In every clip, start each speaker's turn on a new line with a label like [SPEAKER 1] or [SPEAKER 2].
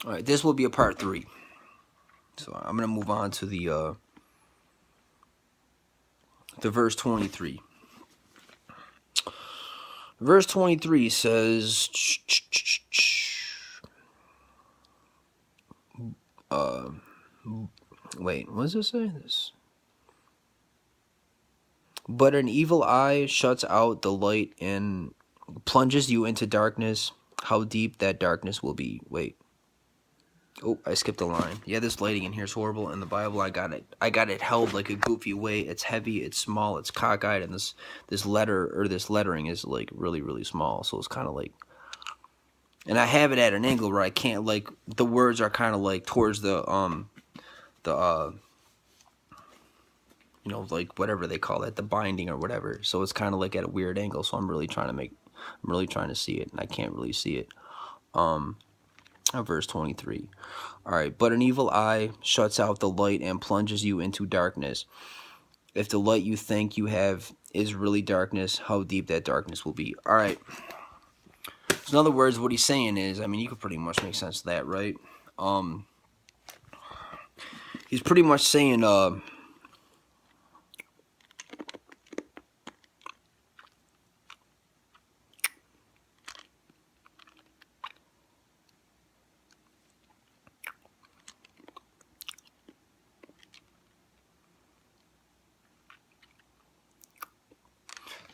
[SPEAKER 1] All right, this will be a part 3. So I'm gonna move on to the verse 23. Verse 23 says, wait, what does it say? This. But an evil eye shuts out the light and plunges you into darkness. How deep that darkness will be. Wait. Oh, I skipped a line. Yeah, this lighting in here is horrible. In the Bible, I got it held like a goofy way. It's heavy, it's small, it's cockeyed, and this lettering is like really, really small. So it's kind of like, and I have it at an angle where I can't, like, the words are kind of like towards the like whatever they call it, the binding or whatever. So it's kind of like at a weird angle. So I'm really trying to see it, and I can't really see it. Verse 23. All right, but an evil eye shuts out the light and plunges you into darkness. If the light you think you have is really darkness, how deep that darkness will be. All right. So in other words, what he's saying is, I mean, you could pretty much make sense of that, right? He's pretty much saying,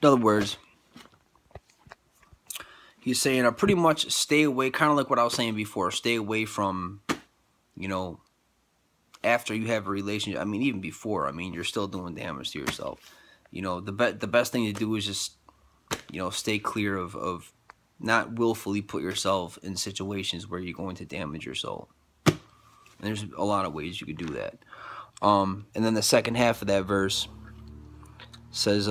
[SPEAKER 1] in other words, he's saying, pretty much stay away, kind of like what I was saying before, stay away from, after you have a relationship. I mean, even before, I mean, you're still doing damage to yourself. The best thing to do is just, stay clear of not willfully put yourself in situations where you're going to damage your soul. And there's a lot of ways you could do that. And then the second half of that verse says,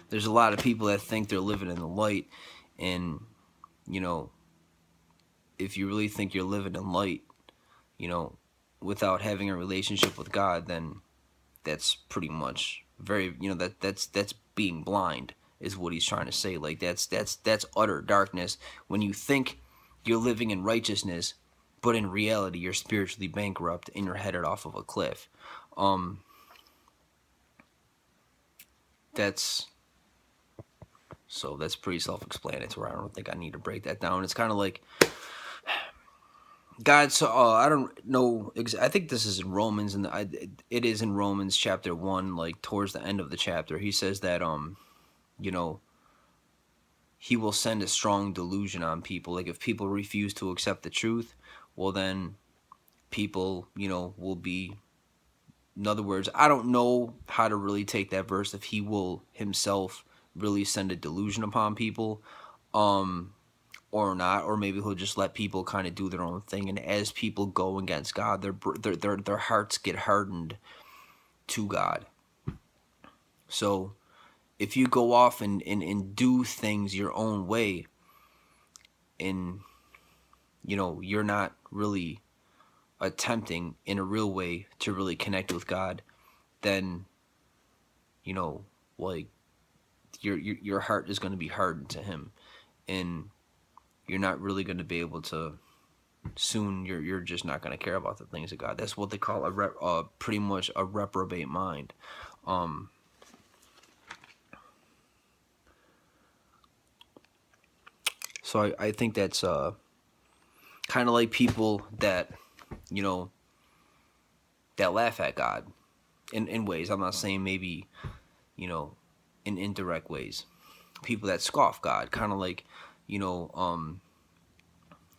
[SPEAKER 1] there's a lot of people that think they're living in the light, and if you really think you're living in light, without having a relationship with God, then that's pretty much very, that's being blind, is what he's trying to say. Like, that's utter darkness when you think you're living in righteousness, but in reality you're spiritually bankrupt and you're headed off of a cliff. That's pretty self-explanatory. I don't think I need to break that down. It's kind of like God. So I don't know. I think this is in Romans, and it is in Romans chapter 1, like towards the end of the chapter. He says that he will send a strong delusion on people. Like, if people refuse to accept the truth, well, then people, will be. In other words, I don't know how to really take that verse, if he will himself really send a delusion upon people, or not, or maybe he'll just let people kind of do their own thing. And as people go against God, their hearts get hardened to God. So if you go off and do things your own way, and you're not really attempting in a real way to really connect with God, then like your heart is going to be hardened to him, and you're not really going to be able to. Soon you're just not going to care about the things of God. That's what they call pretty much a reprobate mind. So I think that's kind of like people that that laugh at God in ways. I'm not saying maybe in indirect ways. People that scoff God, kind of like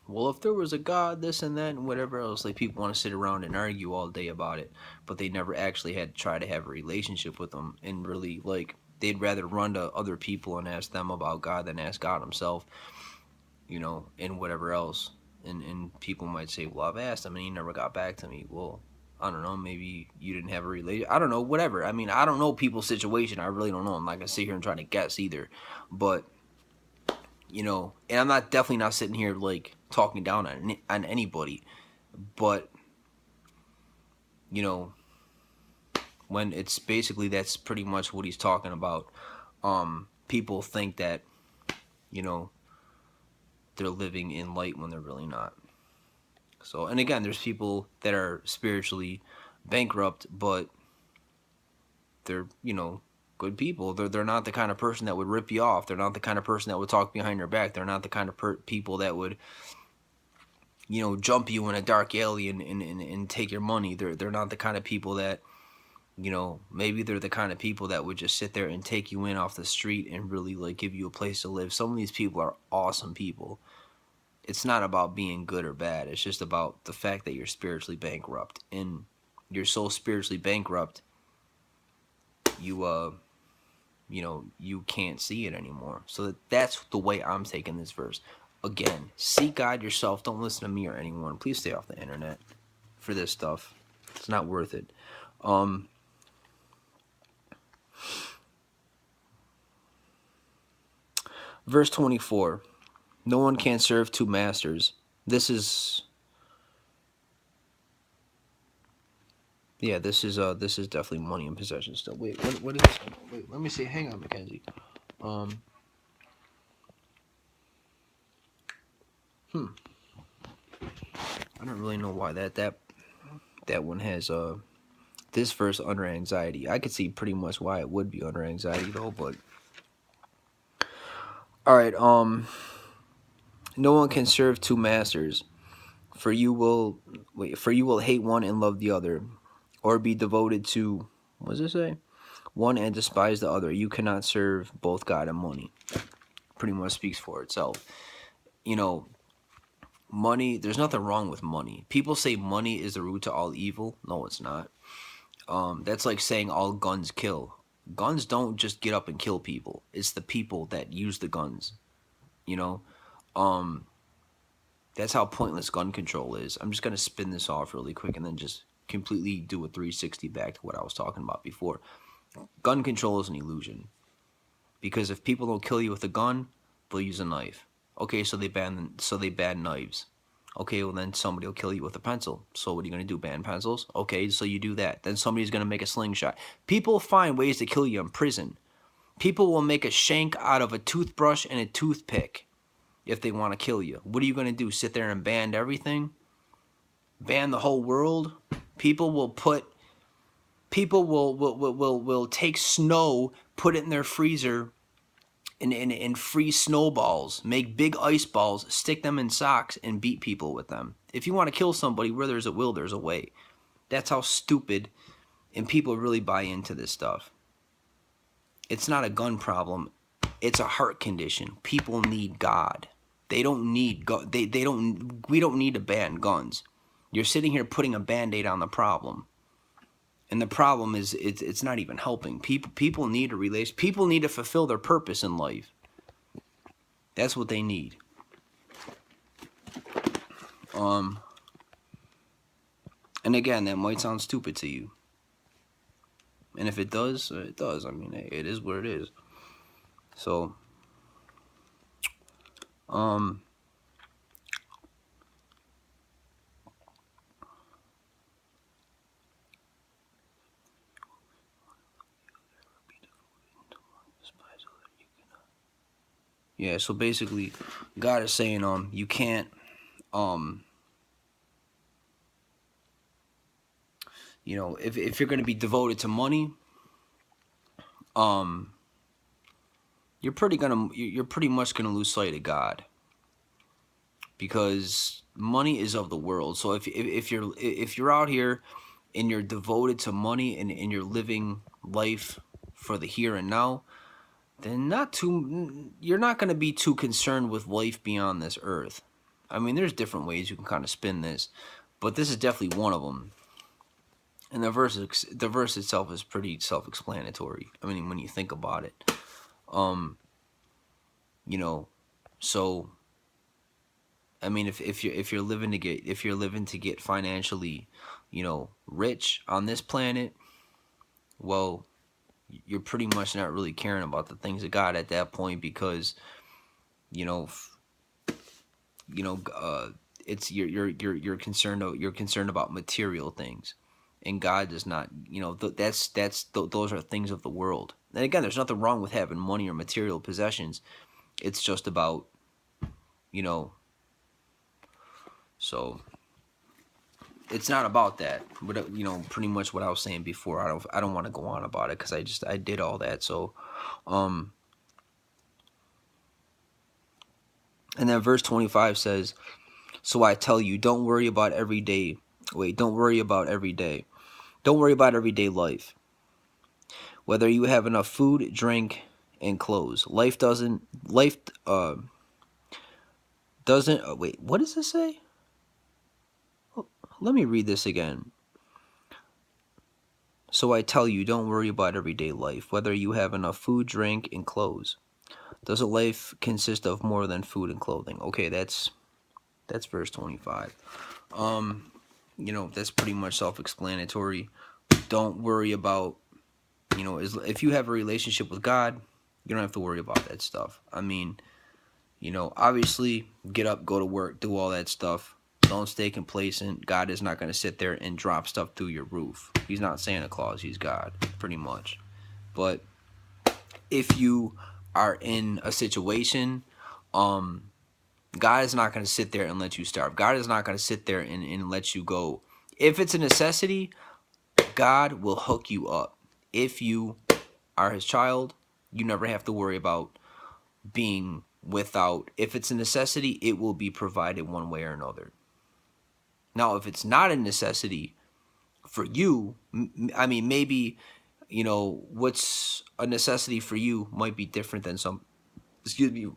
[SPEAKER 1] well, if there was a God, this and that and whatever else, like, people want to sit around and argue all day about it, but they never actually had to try to have a relationship with them, and really, like, they'd rather run to other people and ask them about God than ask God himself, and whatever else. And people might say, well, I've asked him and he never got back to me. Well, I don't know, maybe you didn't have a relation. I don't know, whatever. I mean, I don't know people's situation. I really don't know. I'm not going to sit here and try to guess either. But and I'm definitely not sitting here like talking down on anybody, but when it's basically, that's pretty much what he's talking about. People think that, you know, they're living in light when they're really not. So, and again, there's people that are spiritually bankrupt, but they're, you know, good people. They're not the kind of person that would rip you off. They're not the kind of person that would talk behind your back. They're not the kind of people that would, you know, jump you in a dark alley and take your money. They're not the kind of people that, you know, maybe they're the kind of people that would just sit there and take you in off the street and really like give you a place to live. Some of these people are awesome people. It's not about being good or bad. It's just about the fact that you're spiritually bankrupt, and you're so spiritually bankrupt, you you know, you can't see it anymore. So that's the way I'm taking this verse. Again, seek God yourself. Don't listen to me or anyone. Please stay off the internet for this stuff. It's not worth it. Verse 24. No one can serve two masters. This is this is definitely money and possession still. Wait, what is this? Wait, let me see. Hang on, Mackenzie. I don't really know why that one has this verse under anxiety. I could see pretty much why it would be under anxiety though, but all right. No one can serve two masters, for you will hate one and love the other, or be devoted to, what does it say? One and despise the other. You cannot serve both God and money. Pretty much speaks for itself. You know, money, there's nothing wrong with money. People say money is the root to all evil. No, it's not. That's like saying all guns kill. Guns don't just get up and kill people. It's the people that use the guns. You know, that's how pointless gun control is. I'm just gonna spin this off really quick and then just completely do a 360 back to what I was talking about before. Gun control is an illusion, because if people don't kill you with a gun, they'll use a knife. Okay, so they ban knives. Okay, well then somebody will kill you with a pencil. So what are you gonna do? Ban pencils? Okay, so you do that. Then somebody's gonna make a slingshot. People find ways to kill you in prison. People will make a shank out of a toothbrush and a toothpick if they want to kill you. What are you gonna do? Sit there and ban everything? Ban the whole world? People will put people will take snow, put it in their freezer, and freeze snowballs, make big ice balls, stick them in socks, and beat people with them. If you want to kill somebody, where there's a will, there's a way. That's how stupid, and people really buy into this stuff. It's not a gun problem. It's a heart condition. People need God. They don't need we don't need to ban guns. You're sitting here putting a band-aid on the problem. And the problem is it's not even helping. People need a relation. People need to fulfill their purpose in life. That's what they need. And again, that might sound stupid to you. And if it does, it does. I mean, it is what it is. So, yeah, so basically God is saying you can't you know, if you're going to be devoted to money, you're pretty much going to lose sight of God, because money is of the world. So if you're out here and you're devoted to money, and you're living life for the here and now, then you're not going to be too concerned with life beyond this earth. I mean, there's different ways you can kind of spin this, but this is definitely one of them. And the verse itself is pretty self-explanatory. I mean, when you think about it, you know, so I mean, if you're living to get financially, you know, rich on this planet, well, you're pretty much not really caring about the things of God at that point, because you know, it's you're concerned about material things. and God does not. Those are things of the world. And again, there's nothing wrong with having money or material possessions. It's just about, you know, so it's not about that. But pretty much what I was saying before. I don't want to go on about it because I did all that. So, and then verse 25 says, "So I tell you, don't worry about every day. Wait, don't worry about every day. Don't worry about everyday life. Whether you have enough food, drink, and clothes. Life doesn't wait, what does this say? Let me read this again. So I tell you, don't worry about everyday life, whether you have enough food, drink, and clothes. Doesn't life consist of more than food and clothing?" Okay, that's verse 25. That's pretty much self-explanatory. Don't worry about, if you have a relationship with God, you don't have to worry about that stuff. I mean, obviously, get up, go to work, do all that stuff. Don't stay complacent. God is not going to sit there and drop stuff through your roof. He's not Santa Claus. He's God, pretty much. But if you are in a situation, God is not going to sit there and let you starve. God is not going to sit there and let you go. If it's a necessity, God will hook you up. If you are his child, you never have to worry about being without. If it's a necessity, it will be provided one way or another. Now, if it's not a necessity for you, I mean, maybe, what's a necessity for you might be different than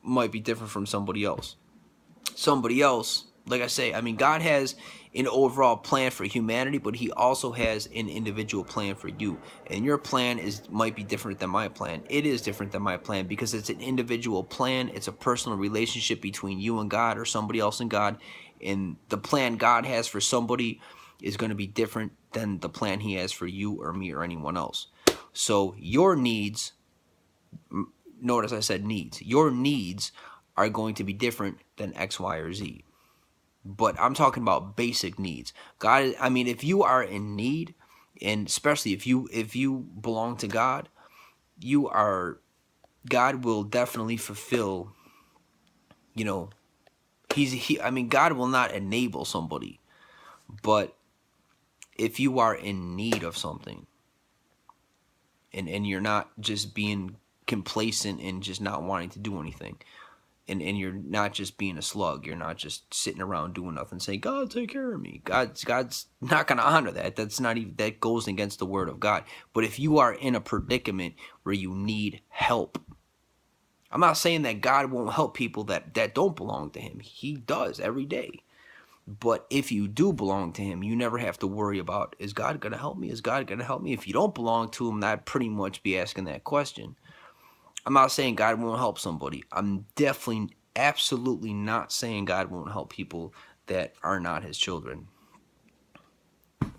[SPEAKER 1] might be different from somebody else. Somebody else, like I say, I mean, God has an overall plan for humanity, but he also has an individual plan for you. And your plan might be different than my plan. It is different than my plan because it's an individual plan. It's a personal relationship between you and God or somebody else and God. And the plan God has for somebody is going to be different than the plan he has for you or me or anyone else. So your needs, notice I said needs, your needs are going to be different than X, Y, or Z. But I'm talking about basic needs. God, I mean, if you are in need, and especially if you belong to God, God will definitely fulfill, I mean, God will not enable somebody, but if you are in need of something, and you're not just being complacent and just not wanting to do anything, and you're not just being a slug, you're not just sitting around doing nothing saying, God, take care of me. God's not going to honor that. That goes against the word of God. But if you are in a predicament where you need help, I'm not saying that God won't help people that don't belong to him. He does every day. But if you do belong to him, you never have to worry about, is God going to help me? Is God going to help me? If you don't belong to him, I'd pretty much be asking that question. I'm not saying God won't help somebody. I'm definitely, absolutely not saying God won't help people that are not his children.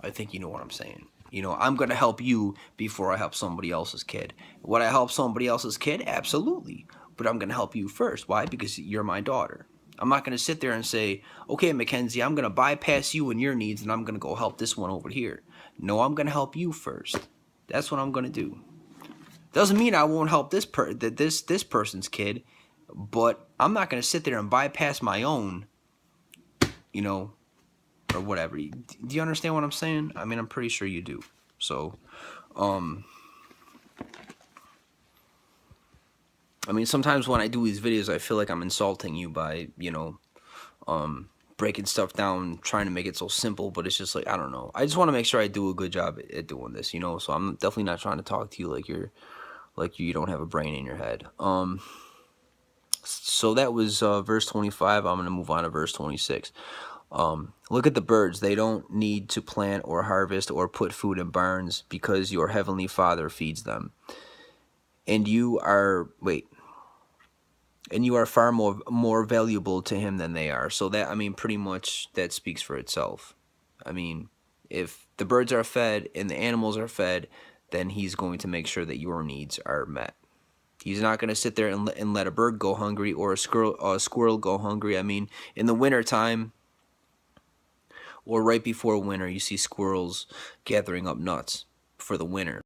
[SPEAKER 1] I think you know what I'm saying. I'm going to help you before I help somebody else's kid. Would I help somebody else's kid? Absolutely. But I'm going to help you first. Why? Because you're my daughter. I'm not going to sit there and say, okay, Mackenzie, I'm going to bypass you and your needs and I'm going to go help this one over here. No, I'm going to help you first. That's what I'm going to do. Doesn't mean I won't help this person's kid, but I'm not going to sit there and bypass my own, or whatever. Do you understand what I'm saying? I mean, I'm pretty sure you do. So, I mean, sometimes when I do these videos, I feel like I'm insulting you by, breaking stuff down, trying to make it so simple, but it's just like, I don't know. I just want to make sure I do a good job at doing this, so I'm definitely not trying to talk to you like you don't have a brain in your head. So that was verse 25. I'm going to move on to verse 26. Look at the birds. They don't need to plant or harvest or put food in barns because your heavenly Father feeds them. And you are far more valuable to him than they are. So that, I mean, pretty much that speaks for itself. I mean, if the birds are fed and the animals are fed, then he's going to make sure that your needs are met. He's not going to sit there and let a bird go hungry or a squirrel go hungry. I mean, in the wintertime, Or right before winter, you see squirrels gathering up nuts for the winter.